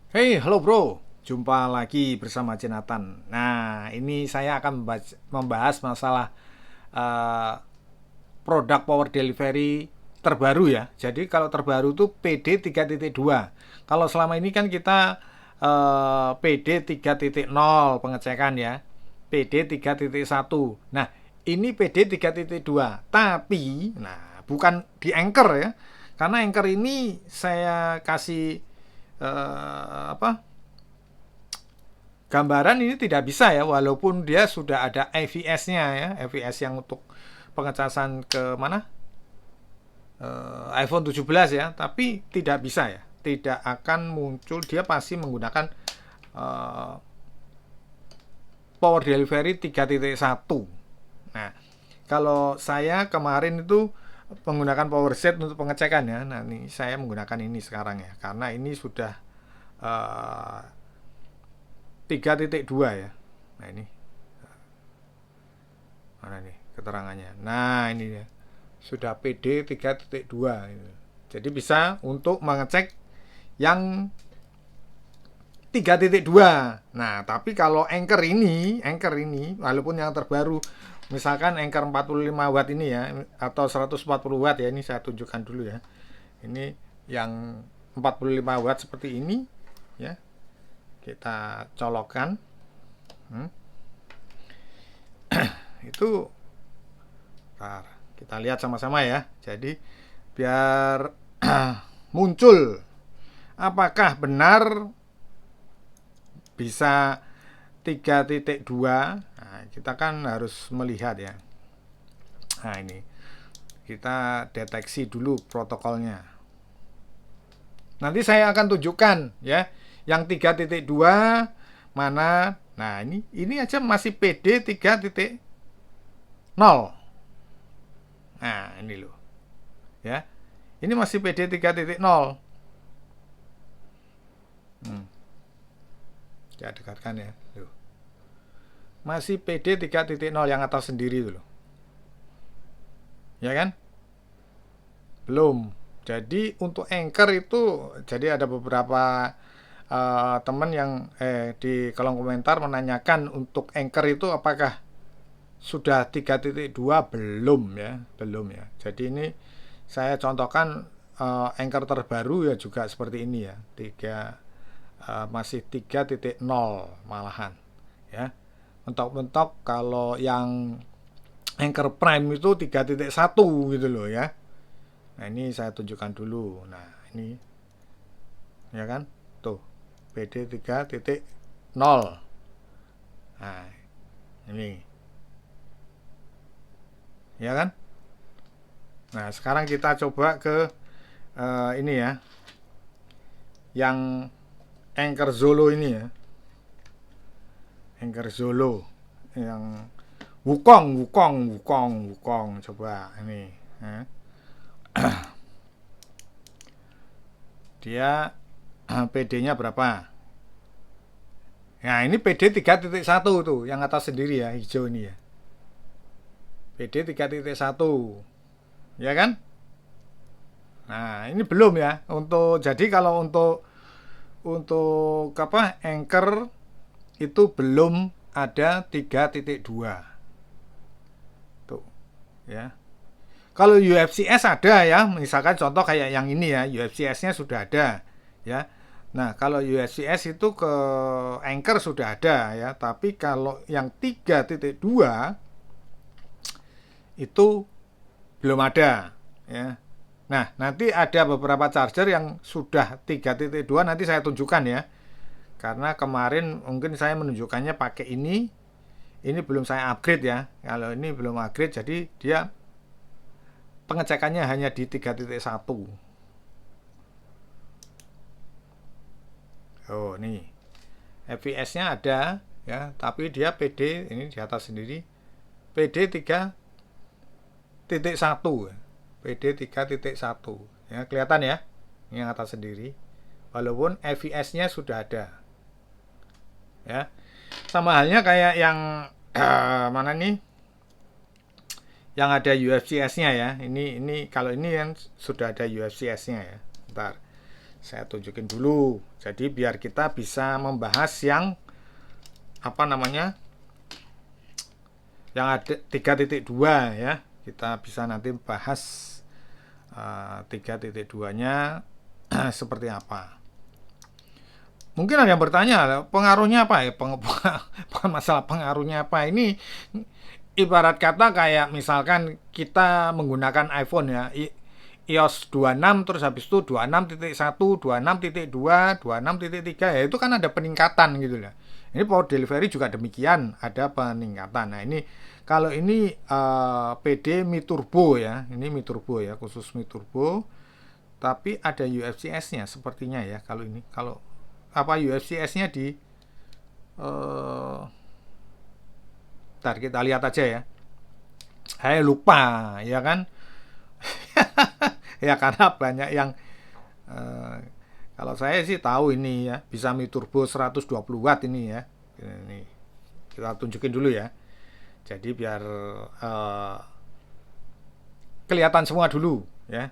Hey, halo bro. Jumpa lagi bersama Jonathan. Nah, ini saya akan membahas masalah eh, produk power delivery terbaru ya. Jadi kalau terbaru itu PD 3.2. Kalau selama ini kan kita PD 3.0 pengecekan ya. PD 3.1. Nah, ini PD 3.2. Tapi, nah bukan di Anchor ya. Karena Anchor ini saya kasih apa gambaran ini tidak bisa ya, walaupun dia sudah ada AVS-nya ya, AVS yang untuk pengecasan ke mana iPhone 17 ya, tapi tidak bisa ya, tidak akan muncul, dia pasti menggunakan uh, power delivery 3.1. Nah, kalau saya kemarin itu menggunakan power set untuk pengecekan ya, nah ini saya menggunakan ini sekarang ya, karena ini sudah uh, 3.2 ya. Nah ini mana nih keterangannya. Nah ini ya, sudah PD 3.2 gitu. Jadi bisa untuk mengecek yang 3.2. Nah, tapi kalau Anchor ini walaupun yang terbaru misalkan Anchor 45 watt ini ya atau 140 watt ya, ini saya tunjukkan dulu ya. Ini yang 45 watt seperti ini ya. Kita colokkan. Hmm, itu Bentar, kita lihat sama-sama ya. Jadi biar muncul apakah benar bisa 3.2. Nah, kita kan harus melihat ya. Nah, ini kita deteksi dulu protokolnya. Nanti saya akan tunjukkan ya. Yang 3.2 mana? Nah, ini aja masih PD 3.0. Nah, ini loh. Ya. Ini masih PD 3.0. Hmm, ya dekatkan ya. Loh. Masih PD 3.0 yang atas sendiri itu loh. Ya kan? Belum. Jadi untuk Anchor itu jadi ada beberapa teman yang di kolom komentar menanyakan untuk Anchor itu apakah sudah 3.2 belum ya, belum ya. Jadi ini saya contohkan Anchor terbaru ya juga seperti ini ya. Masih 3.0 malahan ya. Mentok-mentok kalau yang Anchor Prime itu 3.1 gitu loh ya. Nah, ini saya tunjukkan dulu. Nah, ini ya kan? Tuh, PD 3.0. Nah, ini. Ya kan? Nah, sekarang kita coba ke ini ya. Yang Anchor Zolo ini ya. Anchor Zolo yang Wukong. Coba ini. Ya. Dia PD-nya berapa? Nah, ini PD 3.1 tuh, yang atas sendiri ya, hijau ini ya. PD 3.1. Ya kan? Nah, ini belum ya. Jadi kalau untuk apa? Anchor itu belum ada 3.2. Tuh, ya. Kalau UFCS ada ya, misalkan contoh kayak yang ini ya, UFCS-nya sudah ada ya. Nah, kalau UFCS itu ke Anchor sudah ada ya, tapi kalau yang 3.2 itu belum ada ya. Nah, nanti ada beberapa charger yang sudah 3.2 nanti saya tunjukkan ya. Karena kemarin mungkin saya menunjukkannya pakai ini. Ini belum saya upgrade ya. Kalau ini belum upgrade jadi dia pengecekannya hanya di 3.1. Oh, nih. FPS-nya ada ya, tapi dia PD ini di atas sendiri. PD 3.1 ya. PD 3.1 ya, kelihatan ya. Ini yang atas sendiri. Walaupun FPS-nya sudah ada. Ya. Sama halnya kayak yang mana nih? Yang ada UFCS-nya ya. Ini kalau ini yang sudah ada UFCS-nya ya. Bentar. Saya tunjukin dulu. Jadi biar kita bisa membahas yang apa namanya? Yang ada 3.2 ya. Kita bisa nanti bahas 3.2-nya seperti apa. Mungkin ada yang bertanya, pengaruhnya apa ya? Masalah pengaruhnya apa? Ini ibarat kata kayak misalkan kita menggunakan iPhone ya, iOS 26 terus habis itu 26.1, 26.2, 26.3 ya, itu kan ada peningkatan gitu ya. Ini power delivery juga demikian, ada peningkatan. Nah, ini kalau ini PD Mi Turbo ya. Ini Mi Turbo ya, khusus Mi Turbo. Tapi ada UFCS-nya sepertinya ya kalau ini. Kalau apa UFCS-nya di ntar kita lihat aja ya. Saya lupa ya kan. Ya karena banyak yang eh, kalau saya sih tahu ini ya, bisa Mi Turbo 120 watt ini ya. Ini kita tunjukin dulu ya. Jadi biar kelihatan semua dulu ya.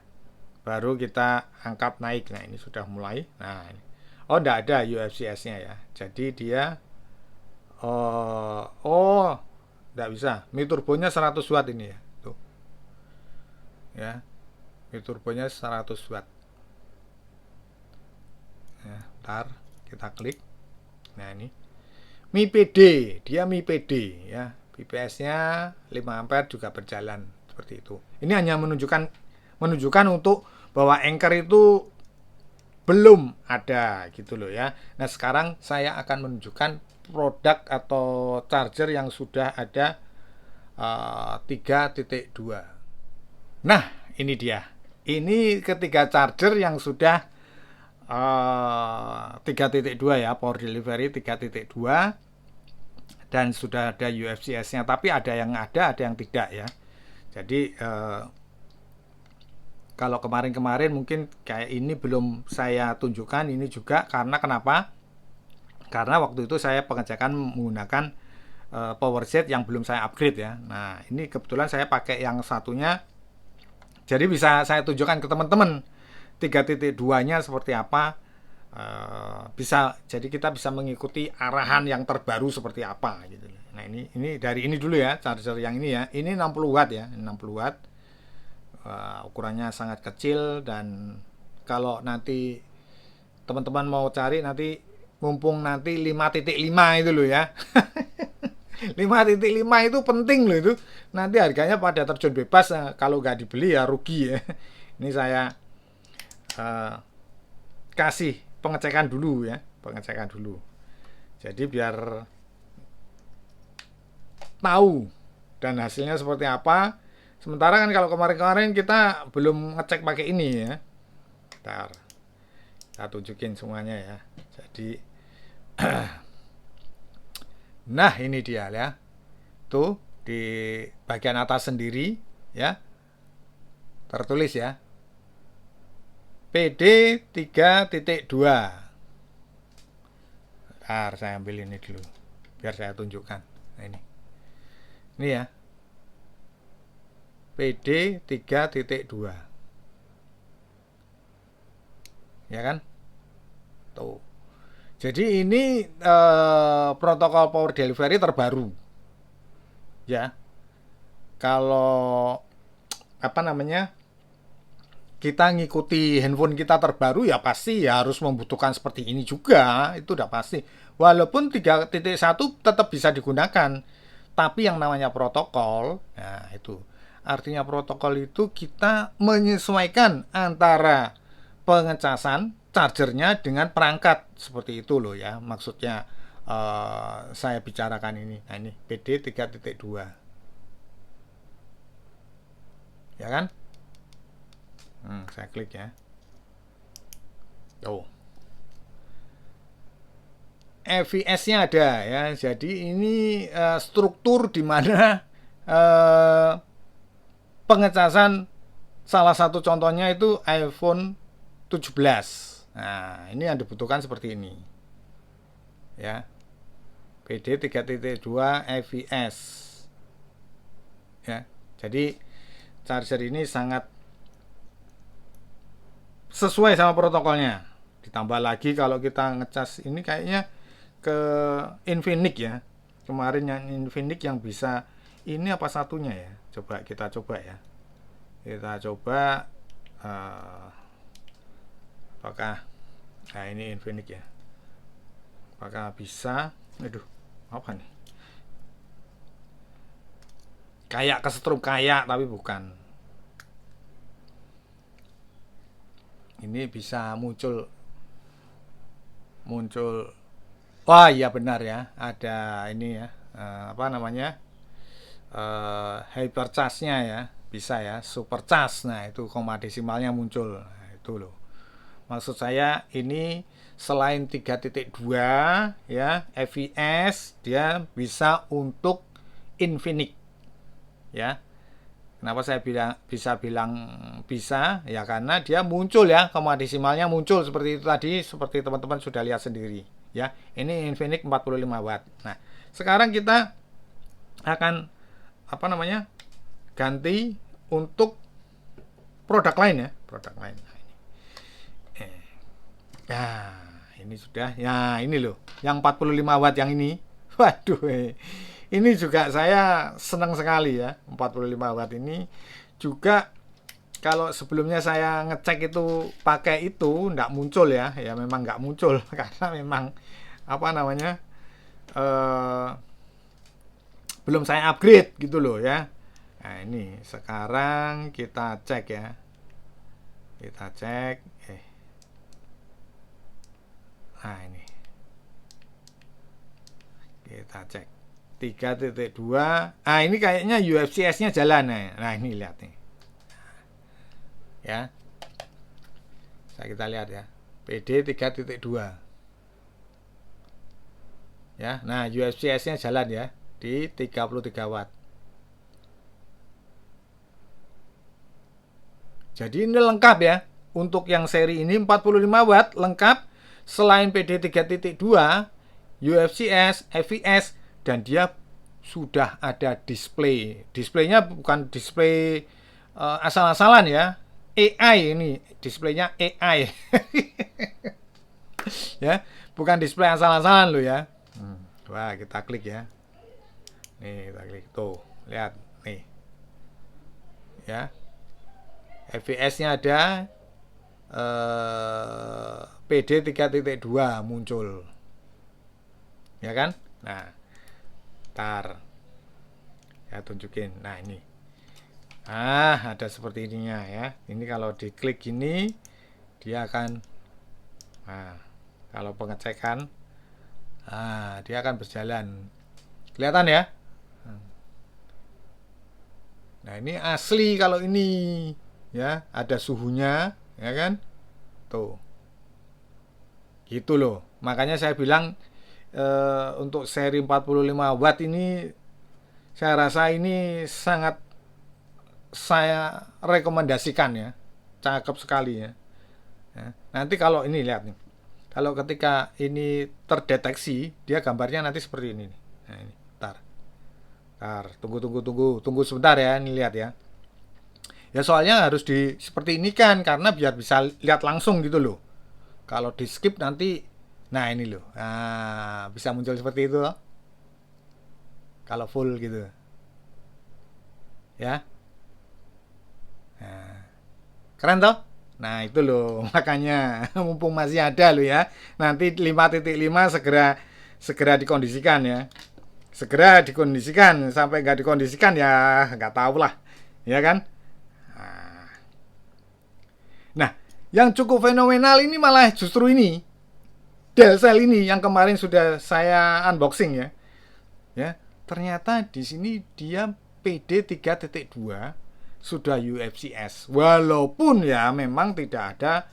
Baru kita angkat naik. Nah, ini sudah mulai. Nah, ini. Oh, enggak ada UFCS-nya ya. Jadi dia enggak bisa. Mi turbonya 100 watt ini ya. Tuh. Ya. Mi turbonya 100 watt. Ya, ntar kita klik. Nah, ini. Mi PD, dia Mi PD ya. BPS-nya 5 ampere juga berjalan seperti itu. Ini hanya menunjukkan untuk bahwa Anchor itu belum ada gitu loh ya. Nah, sekarang saya akan menunjukkan produk atau charger yang sudah ada 3.2. Nah, ini dia. Ini ketiga charger yang sudah 3.2 ya, power delivery 3.2 dan sudah ada UFCS-nya, tapi ada yang tidak ya. Jadi kalau kemarin-kemarin mungkin kayak ini belum saya tunjukkan, ini juga karena kenapa? Karena waktu itu saya pengecekan menggunakan PowerJet yang belum saya upgrade ya. Nah, ini kebetulan saya pakai yang satunya. Jadi bisa saya tunjukkan ke teman-teman 3.2-nya seperti apa. Bisa, jadi kita bisa mengikuti arahan yang terbaru seperti apa gitu. Nah, ini dari ini dulu ya, charger yang ini ya. Ini 60 watt ya, 60 watt. Ukurannya sangat kecil, dan kalau nanti teman-teman mau cari nanti mumpung nanti 5.5 itu loh ya. 5.5 itu penting loh itu. Nanti harganya pada terjun bebas, kalau nggak dibeli ya rugi ya. Ini saya kasih pengecekan dulu ya, pengecekan dulu. Jadi biar tahu dan hasilnya seperti apa. Sementara kan kalau kemarin-kemarin kita belum ngecek pakai ini ya. Bentar, kita tunjukin semuanya ya. Jadi nah, ini dia ya. Tuh di bagian atas sendiri ya. Tertulis ya. PD 3.2. Bentar, saya ambil ini dulu biar saya tunjukkan. Nah, ini. Ini ya. PD 3.2. Ya kan? Tuh. Jadi ini protokol power delivery terbaru. Ya. Kalau apa namanya? Kita ngikuti handphone kita terbaru ya pasti ya harus membutuhkan seperti ini juga, itu udah pasti. Walaupun 3.1 tetap bisa digunakan, tapi yang namanya protokol, nah itu artinya protokol itu kita menyesuaikan antara pengecasan chargernya dengan perangkat seperti itu loh ya, maksudnya saya bicarakan ini. Nah, ini PD 3.2 ya kan. Saya klik ya. Oh, EVS-nya ada ya. Jadi ini struktur di mana pengecasan, salah satu contohnya itu iPhone 17. Nah, ini yang dibutuhkan seperti ini. Ya. PD 3.2 EVS. Ya. Jadi charger ini sangat sesuai sama protokolnya. Ditambah lagi kalau kita ngecas ini kayaknya ke Infinix ya. Kemarin yang Infinix yang bisa ini apa satunya ya? Coba kita coba ya. Kita coba apakah nah ini Infinix ya. Apakah bisa? Aduh, apa nih? Kayak kesetrum kayak tapi bukan. Ini bisa muncul muncul wah iya benar ya, ada ini ya, apa namanya, hypercharge-nya ya, bisa ya, supercharge. Nah itu koma desimalnya muncul, nah, itu loh. Maksud saya ini selain 3.2 ya, FVS dia bisa untuk Infinix ya. Kenapa saya bilang bisa ya, karena dia muncul ya, koma desimalnya muncul seperti itu tadi, seperti teman-teman sudah lihat sendiri ya. Ini Infinix 45 watt. Nah, sekarang kita akan apa namanya? Ganti untuk produk lain ya, produk lain. Nah, ini sudah. Ya, ini loh, yang 45 watt yang ini. Waduh, ini juga saya senang sekali ya, 45 watt ini juga. Kalau sebelumnya saya ngecek itu pakai itu nggak muncul ya, ya memang nggak muncul karena memang apa namanya, eh, belum saya upgrade gitu loh ya. Nah ini sekarang kita cek ya, kita cek, nah ini kita cek 3.2. Ah ini kayaknya UFCS-nya jalan ya. Nah ini lihat nih ya, kita lihat ya, PD 3.2 ya. Nah UFCS-nya jalan ya di 33 watt. Jadi ini lengkap ya, untuk yang seri ini 45 watt lengkap, selain PD 3.2, UFCS, FVS, dan dia sudah ada display. Displaynya bukan display asal-asalan ya, AI ini, displaynya AI. Ya, bukan display asal-asalan lo ya. Wah, kita klik ya. Nih, kita klik tuh, lihat nih. Ya. FVS-nya ada, PD 3.2 muncul. Ya kan? Nah, tar. Ya tunjukin. Nah, ini. Ada seperti ininya ya. Ini kalau diklik gini dia akan, nah, kalau pengecekan, dia akan berjalan. Kelihatan ya? Nah, ini asli kalau ini ya, ada suhunya ya kan? Tuh. Gitu loh. Makanya saya bilang untuk seri 45 watt ini saya rasa ini sangat saya rekomendasikan ya, cakep sekali ya. Nanti kalau ini lihat nih, kalau ketika ini terdeteksi dia gambarnya nanti seperti ini nih. Nah ini, tunggu sebentar ya, ini lihat ya. Ya soalnya harus di seperti ini kan, karena biar bisa lihat langsung gitu loh. Kalau di skip nanti, nah ini loh, bisa muncul seperti itu loh. Kalau full gitu, ya. Nah, keren toh? Nah itu loh, makanya mumpung masih ada loh ya. Nanti 5.5 segera segera dikondisikan ya. Segera dikondisikan, sampai nggak dikondisikan ya nggak tahu lah, ya kan? Nah, yang cukup fenomenal ini malah justru ini, Dell Cell ini yang kemarin sudah saya unboxing ya. Ya, ternyata di sini dia PD 3.2 sudah UFCS. Walaupun ya memang tidak ada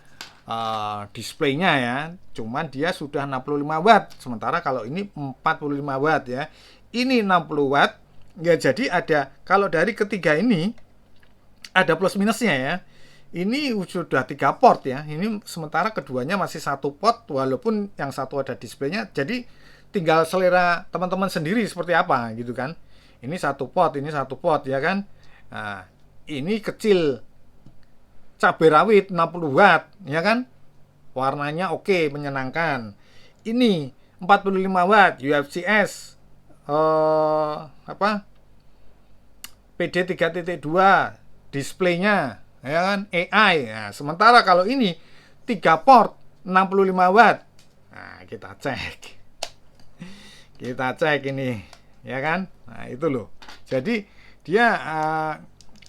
displaynya ya, cuman dia sudah 65 watt. Sementara kalau ini 45 watt ya. Ini 60 watt. Ya jadi ada, kalau dari ketiga ini ada plus minusnya ya. Ini sudah 3 port ya. Ini sementara keduanya masih 1 port, walaupun yang satu ada displaynya. Jadi tinggal selera teman-teman sendiri seperti apa gitu kan. Ini 1 port, ini 1 port ya kan. Nah, ini kecil, cabai rawit 60 watt ya kan. warnanya oke, menyenangkan. Ini 45 watt UFCS apa PD 3.2 displaynya ya kan AI. Nah, sementara kalau ini 3 port 65 watt. Nah, kita cek ini ya kan. Nah, itu loh. Jadi dia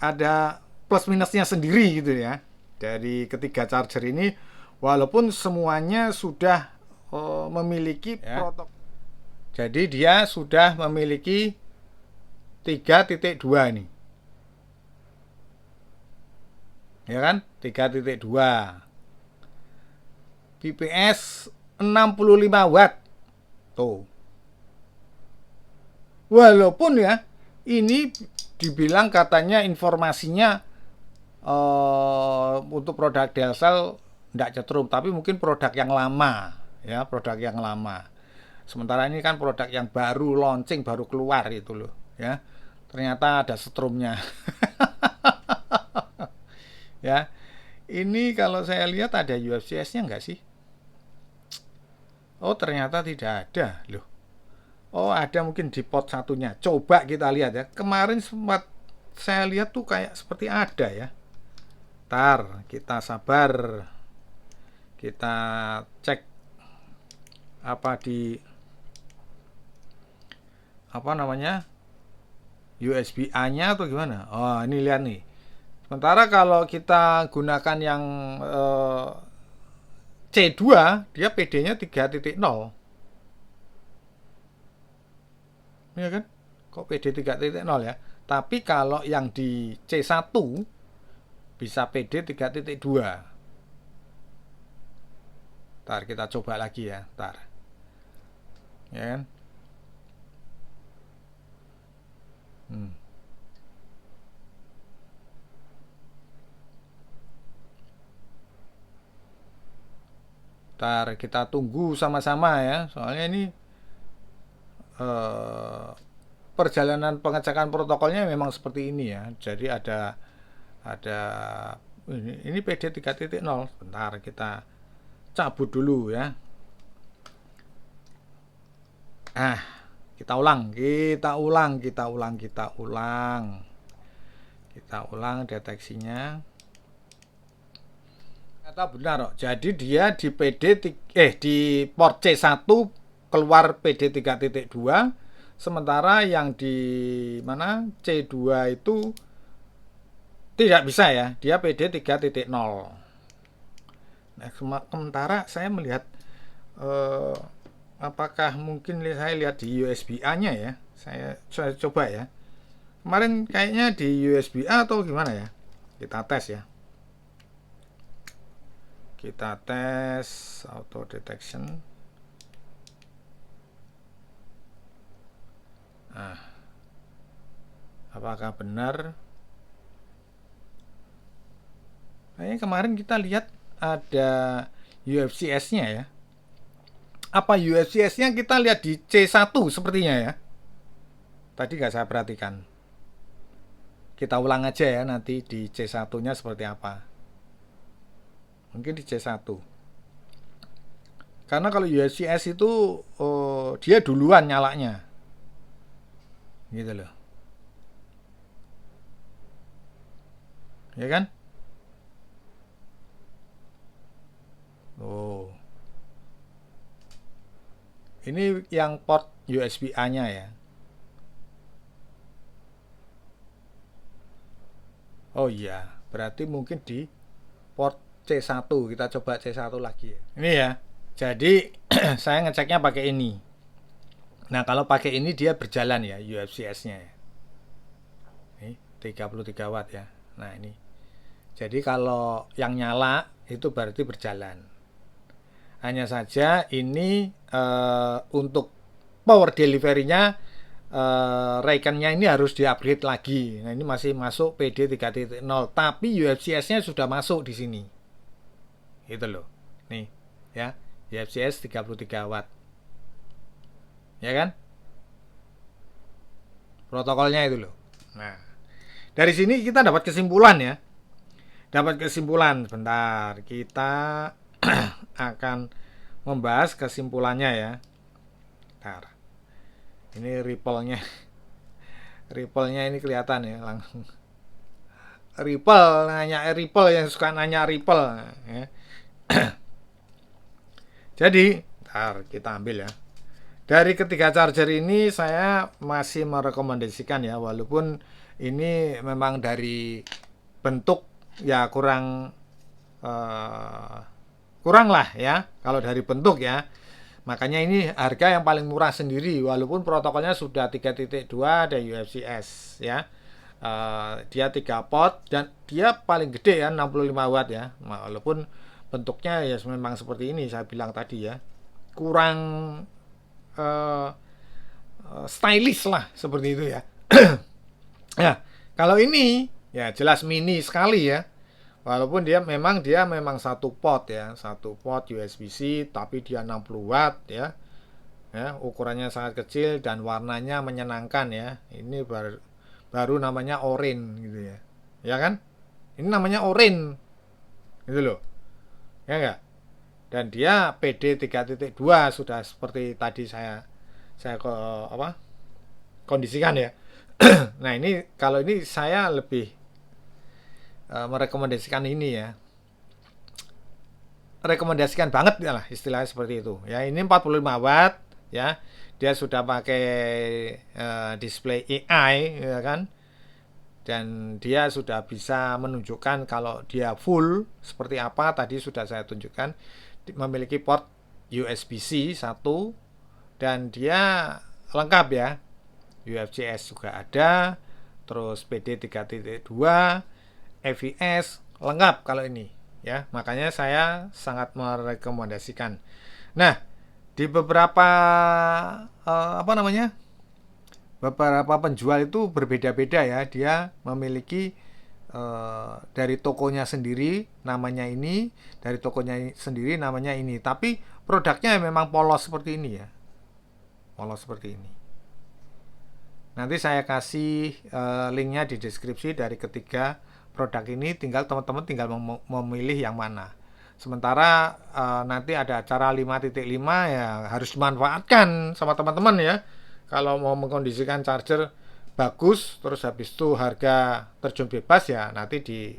ada plus minusnya sendiri gitu ya dari ketiga charger ini, walaupun semuanya sudah memiliki ya, protokol. Jadi dia sudah memiliki 3.2 nih. Ya kan? 3.2. PPS 65 watt. Tuh. Walaupun ya ini dibilang katanya informasinya untuk produk Delsel tidak cetrum, tapi mungkin produk yang lama ya, produk yang lama. Sementara ini kan produk yang baru launching, baru keluar itu loh ya. Ternyata ada setrumnya. Ya. Ini kalau saya lihat ada UFCS-nya enggak sih? Oh, ternyata tidak ada loh. Oh, ada mungkin di pot satunya. Coba kita lihat ya. Kemarin sempat saya lihat tuh kayak seperti ada ya. Ntar kita sabar. Kita cek apa di apa namanya? USB-A-nya atau gimana? Oh, ini lihat nih. Sementara kalau kita gunakan yang C2, dia PD-nya 3.0. Ya kan? Kok PD 3.0 ya? Tapi kalau yang di C1 bisa PD 3.2. Ntar kita coba lagi ya, ntar. Ya kan? Ntar kita tunggu sama-sama ya. Soalnya ini perjalanan pengecekan protokolnya memang seperti ini ya. Jadi ada ini PD 3.0. Bentar kita cabut dulu ya. Kita ulang deteksinya. Ternyata benar kok. Jadi dia di di port C1 keluar PD 3.2, sementara yang di mana C2 itu tidak bisa ya, dia PD 3.0. Nah, sementara saya melihat apakah mungkin saya lihat di USB-A-nya ya. Saya coba ya. Kemarin kayaknya di USB-A atau gimana ya? Kita tes ya. Kita tes auto detection. Nah, apakah benar? Kayaknya kemarin kita lihat ada UFCS-nya ya. Apa UFCS-nya kita lihat di C1 sepertinya ya. Tadi nggak saya perhatikan. Kita ulang aja ya nanti di C1-nya seperti apa. Mungkin di C1. Karena kalau UFCS itu dia duluan nyalanya. Gitu loh. Ya kan? Oh. Ini yang port USB-A-nya ya. Oh iya, berarti mungkin di port C1. Kita coba C1 lagi ya. Ini ya. Jadi saya ngeceknya pakai ini. Nah, kalau pakai ini dia berjalan ya UFCS-nya ya. Ini 33 watt ya. Nah, ini. Jadi kalau yang nyala itu berarti berjalan. Hanya saja ini untuk power delivery-nya Raycon-nya ini harus di-upgrade lagi. Nah, ini masih masuk PD 3.0, tapi UFCS-nya sudah masuk di sini. Itu loh. Nih, ya. UFCS 33 watt. Ya kan? Protokolnya itu loh. Nah, dari sini kita dapat kesimpulan ya. Dapat kesimpulan. Sebentar, kita akan membahas kesimpulannya ya. Bentar. Ini ripple-nya ini kelihatan ya langsung. Ripple yang suka nanya Ripple ya. Jadi, ntar kita ambil ya. Dari ketiga charger ini saya masih merekomendasikan ya, walaupun ini memang dari bentuk ya kurang lah ya kalau dari bentuk ya. Makanya ini harga yang paling murah sendiri, walaupun protokolnya sudah 3.2 dan UFCS ya. Dia 3 pot dan dia paling gede ya 65 watt ya. Walaupun bentuknya ya memang seperti ini saya bilang tadi ya. Kurang stylish lah seperti itu ya. Nah, kalau ini ya jelas mini sekali ya. Walaupun dia memang satu pot ya, satu pot USB-C tapi dia 60 watt ya. Ya, ukurannya sangat kecil dan warnanya menyenangkan ya. Ini baru namanya orange gitu ya. Ya kan? Ini namanya orange. Gitu loh. Ya enggak? Dan dia PD 3.2 sudah seperti tadi saya kondisikan ya. Nah, ini kalau ini saya lebih merekomendasikan ini ya. Rekomendasikan banget ya lah istilahnya seperti itu. Ya, ini 45 watt ya. Dia sudah pakai display AI ya kan. Dan dia sudah bisa menunjukkan kalau dia full seperti apa tadi sudah saya tunjukkan, memiliki port USB-C 1 dan dia lengkap ya, UFCS juga ada, terus PD 3.2, EVS lengkap kalau ini ya, makanya saya sangat merekomendasikan. Nah, di beberapa beberapa penjual itu berbeda-beda ya, dia memiliki dari tokonya sendiri namanya ini, dari tokonya sendiri namanya ini, tapi produknya memang polos seperti ini ya, polos seperti ini. Nanti saya kasih linknya di deskripsi dari ketiga produk ini, tinggal teman-teman tinggal memilih yang mana. Sementara nanti ada acara 5.5 ya harus dimanfaatkan sama teman-teman ya. Kalau mau mengkondisikan charger bagus, terus habis itu harga terjun bebas ya nanti di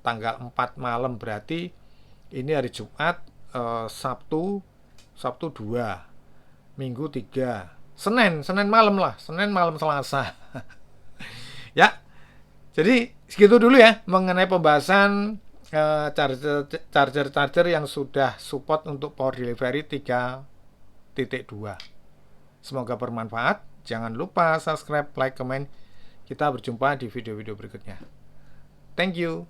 tanggal 4 malam, berarti ini hari Jumat, Sabtu 2, Minggu 3, Senin malam lah, Senin malam Selasa. Ya, jadi segitu dulu ya mengenai pembahasan charger yang sudah support untuk power delivery 3.2. Semoga bermanfaat. Jangan lupa subscribe, like, comment. Kita berjumpa di video-video berikutnya. Thank you.